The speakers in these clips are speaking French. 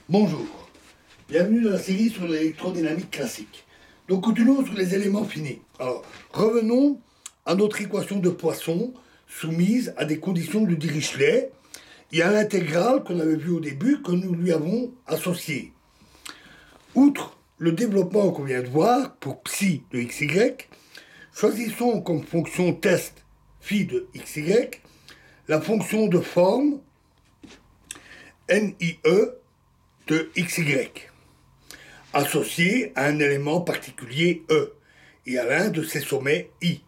Bonjour, bienvenue dans la série sur l'électrodynamique classique. Donc continuons sur les éléments finis. Alors, revenons à notre équation de Poisson soumise à des conditions de Dirichlet et à l'intégrale qu'on avait vu au début que nous lui avons associée. Outre le développement qu'on vient de voir pour psi de xy, choisissons comme fonction test phi de xy la fonction de forme NIE de xy, associé à un élément particulier E et à l'un de ses sommets I,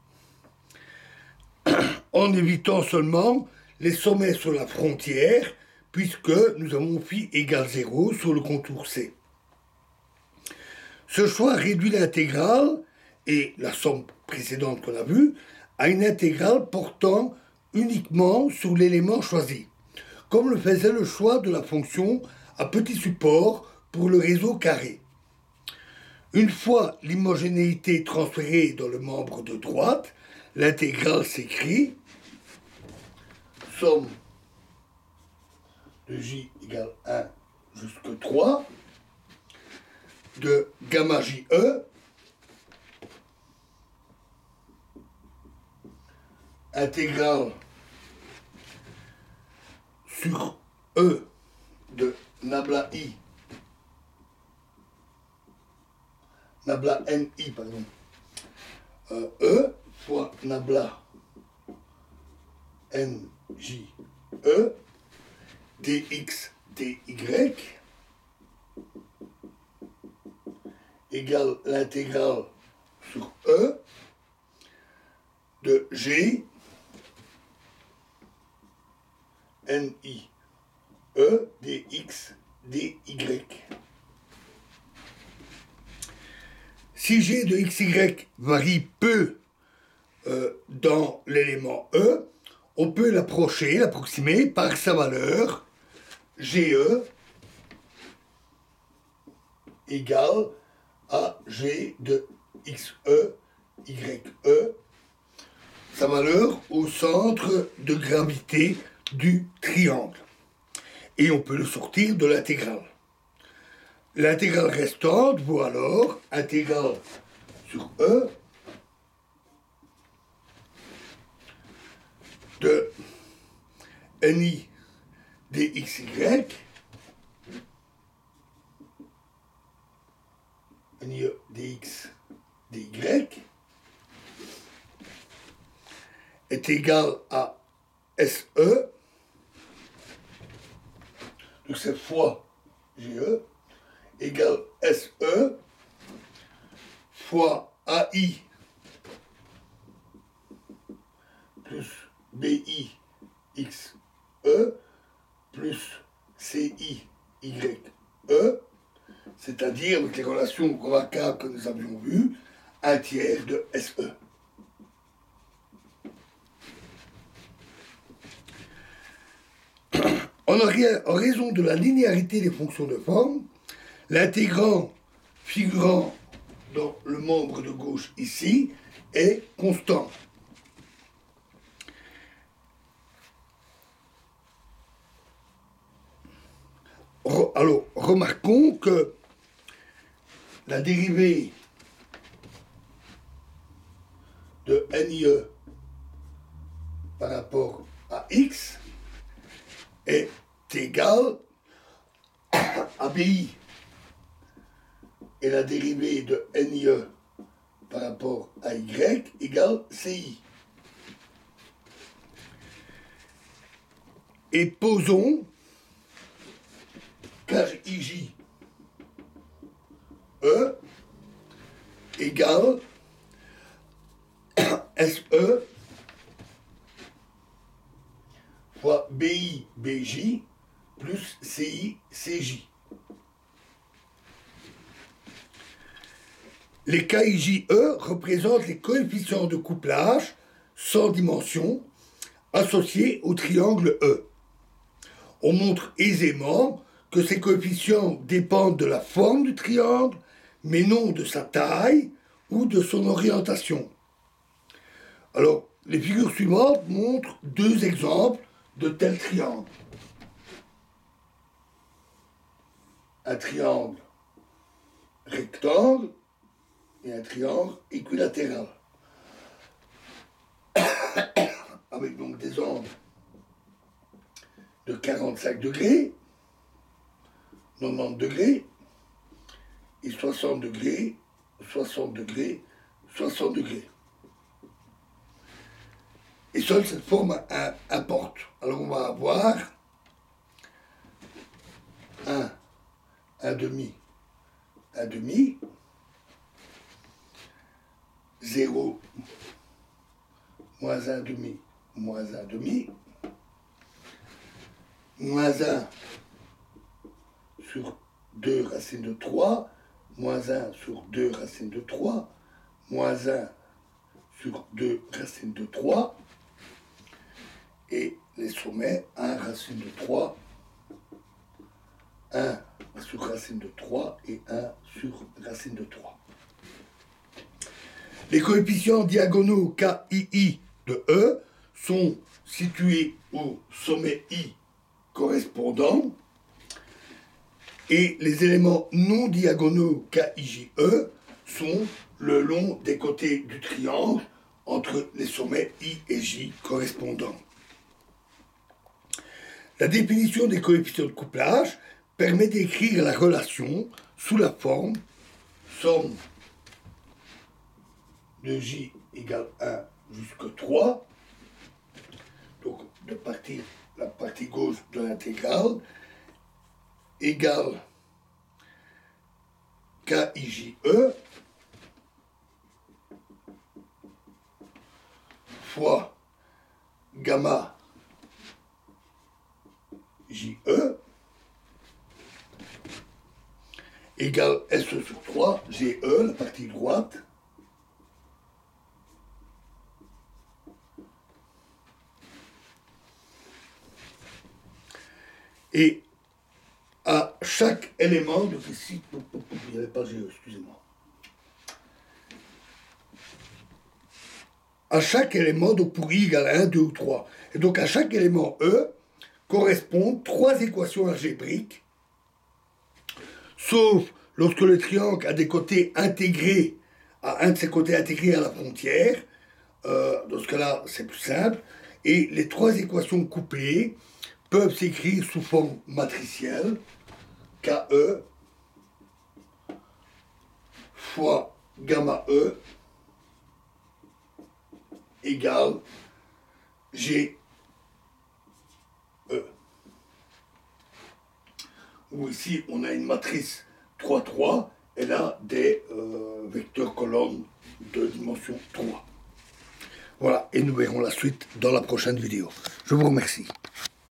en évitant seulement les sommets sur la frontière, puisque nous avons phi égale 0 sur le contour C. Ce choix réduit l'intégrale, et la somme précédente qu'on a vue, à une intégrale portant uniquement sur l'élément choisi, comme le faisait le choix de la fonction à petit support pour le réseau carré. Une fois l'homogénéité transférée dans le membre de droite, l'intégrale s'écrit somme de j égale 1 jusqu'à 3 de gamma JE intégrale sur E de nabla I nabla NI, pardon, E fois nabla NJE dx dy égale l'intégrale sur E de G NI E dx dy. Si G de xy varie peu dans l'élément E, on peut l'approximer par sa valeur GE égale à G de XE, YE, sa valeur au centre de gravité du triangle. Et on peut le sortir de l'intégrale. L'intégrale restante vaut alors intégrale sur E de NI dxy NIE dx dy est égal à SE, donc c'est fois GE, égale SE fois AI plus BI XE plus CI YE, c'est-à-dire avec les relations Rho-K que nous avions vues, un tiers de SE. En raison de la linéarité des fonctions de forme, l'intégrand figurant dans le membre de gauche ici est constant. Alors, remarquons que la dérivée de NIE par rapport à x est égale à BI, et la dérivée de NIE par rapport à y égale CI. Et posons KIJ E égale SE fois BI BJ plus CI CJ. Les KIJE représentent les coefficients de couplage sans dimension associés au triangle E. On montre aisément que ces coefficients dépendent de la forme du triangle, mais non de sa taille ou de son orientation. Alors, les figures suivantes montrent deux exemples de tels triangles. un triangle rectangle et un triangle équilatéral. Avec donc des angles de 45 degrés, 90 degrés, et 60 degrés, 60 degrés, 60 degrés. Et seule cette forme importe. Alors on va avoir un demi, 0, moins un demi, moins un demi, moins 1 sur 2 racines de 3, moins 1 sur 2 racines de 3, moins 1 sur 2 racines de 3, et les sommets, 1 racine de 3, 1 sur racine de 3 et 1 sur racine de 3. Les coefficients diagonaux KII de E sont situés au sommet I correspondant et les éléments non diagonaux KIJE sont le long des côtés du triangle entre les sommets I et J correspondants. La définition des coefficients de couplage permet d'écrire la relation sous la forme somme de J égale 1 jusqu'à 3, donc de la partie gauche de l'intégrale, égale KIJE fois gamma JE égale SE sur 3, GE, la partie droite, et à chaque élément, donc ici, il n'y avait pas GE, excusez-moi. À chaque élément, donc pour I égale 1, 2 ou 3. Et donc à chaque élément E correspondent 3 équations algébriques, sauf lorsque le triangle a des côtés intégrés, à un de ses côtés intégrés à la frontière. Dans ce cas-là, c'est plus simple. Et les 3 équations couplées peuvent s'écrire sous forme matricielle, KE fois gamma E égale GE. Où ici, on a une matrice 3, 3, elle a des vecteurs colonnes de dimension 3. Voilà, et nous verrons la suite dans la prochaine vidéo. Je vous remercie.